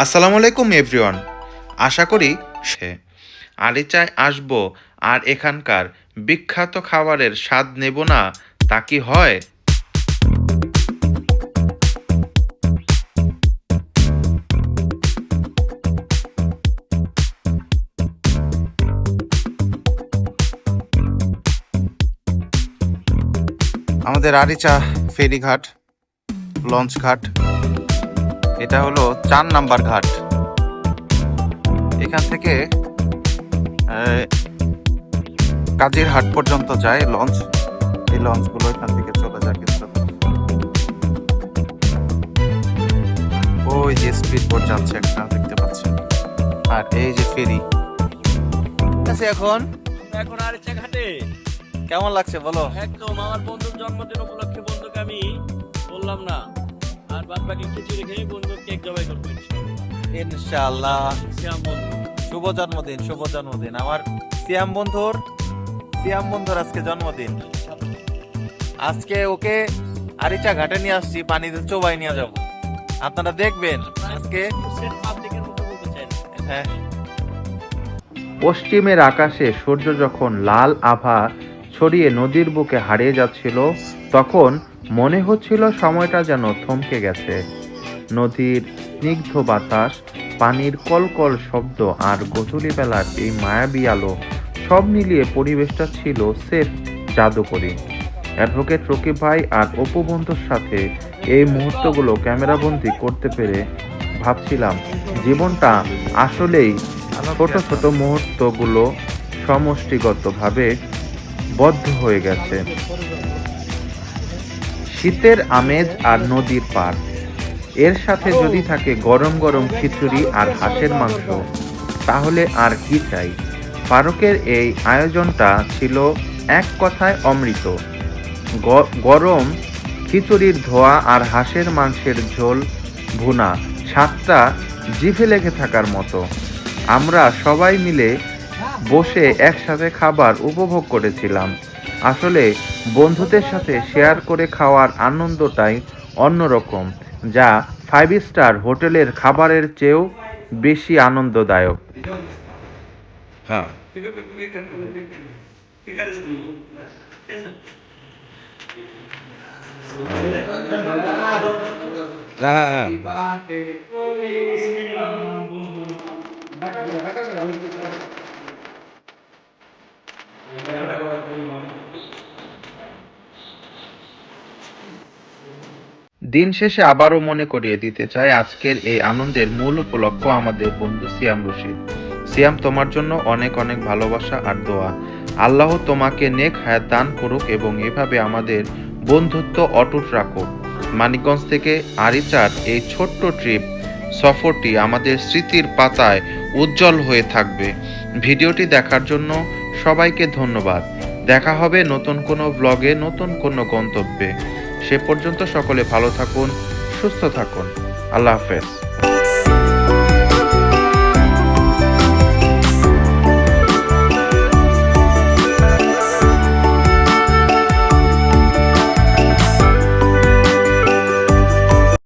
আসসালামু আলাইকুম এভরিওয়ান। আশা করি আরিচায় আসবো আর এখানকার বিখ্যাত খাবারের স্বাদ নেব না, তা কি হয়? আমাদের আরিচা ফেরিঘাট, লঞ্চ ঘাট, এটা হলো 4 নাম্বার ঘাট। এখান থেকে কাজীর হাট পর্যন্ত যায় লঞ্চ। এই লঞ্চগুলো এখান থেকে চলে যায় কিন্তু ওই যে স্পিড বোট যাচ্ছে একটা, দেখতে পাচ্ছেন। আর এই যে ফেরি আছে এখন আরিচা ঘাটে। কেমন লাগছে বলো? একদম আমার বন্ধুর জন্মদিন উপলক্ষে বন্ধুকে আমি বললাম না, আর বাদ বাকি খিচুড়ি খেয়ে বন্ধুর কেক জবাই করবো ইনশাআল্লাহ। শ্যাম বন্ধু, শুভ জন্মদিন, শুভ জন্মদিন আমার সিয়াম বন্ধুর আজকে জন্মদিন। আজকে ওকে আরিচা ঘাটে নিয়ে আসছি, পানিতে চোবাই নিয়ে যাব, আপনারা দেখবেন আজকে। পাবলিকের মতো বলতে চাই না। হ্যাঁ, পশ্চিমের আকাশে সূর্য যখন লাল আভা ছড়িয়ে নদীর বুকে হারিয়ে যাচ্ছিল, তখন মনে হচ্ছিল সময়টা যেন থমকে গেছে। নদীর স্নিগ্ধ বাতাস, পানির কলকল শব্দ আর গোধূলি বেলার এই মায়াবী আলো, সব মিলিয়ে পরিবেশটা ছিল সেফ জাদুকরী। অ্যাডভোকেট রকিব ভাই আর অপু বন্ধুর সাথে এই মুহূর্তগুলো ক্যামেরাবন্দি করতে পেরে ভাবছিলাম, জীবনটা আসলেই ছোট ছোট মুহূর্তগুলো সমষ্টিগতভাবে বদ্ধ হয়ে গেছে। শীতের আমেজ আর নদীর পার, এর সাথে যদি থাকে গরম গরম খিচুড়ি আর হাঁসের মাংস, তাহলে আর কি চাই? ফারুকের এই আয়োজনটা ছিল এক কথায় অমৃত। গরম খিচুড়ির ধোয়া আর হাঁসের মাংসের ঝোল ভুনা, স্বাদটা জিভে লেগে থাকার মতো। আমরা সবাই মিলে বসে একসাথে খাবার উপভোগ করেছিলাম। আসলে বন্ধুদের সাথে শেয়ার করে খাওয়ার আনন্দটাই অন্যরকম, যা 5 স্টার হোটেলের খাবারের চেয়েও বেশি আনন্দদায়ক। হ্যাঁ, দিন শেষে আবারও মনে করিয়ে দিতে চাই, আজকের এই আনন্দের মূল উপলক্ষ আমাদের বন্ধু সিয়াম রশিদ। সিয়াম, তোমার জন্য অনেক অনেক ভালোবাসা আর দোয়া। আল্লাহ তোমাকে নেক হায়াত দান করুক এবং এভাবে আমাদের বন্ধুত্ব অটুট রাখুক। মানিকগঞ্জ থেকে আরিচার এই ছোট্ট ট্রিপ সফরটি আমাদের স্মৃতির পাতায় উজ্জ্বল হয়ে থাকবে। ভিডিওটি দেখার জন্য সবাইকে ধন্যবাদ। দেখা হবে নতুন কোনো ব্লগে, নতুন কোনো গন্তব্যে। সে পর্যন্ত সকলে ভালো থাকুন, সুস্থ থাকুন। আল্লাহ হাফেজ।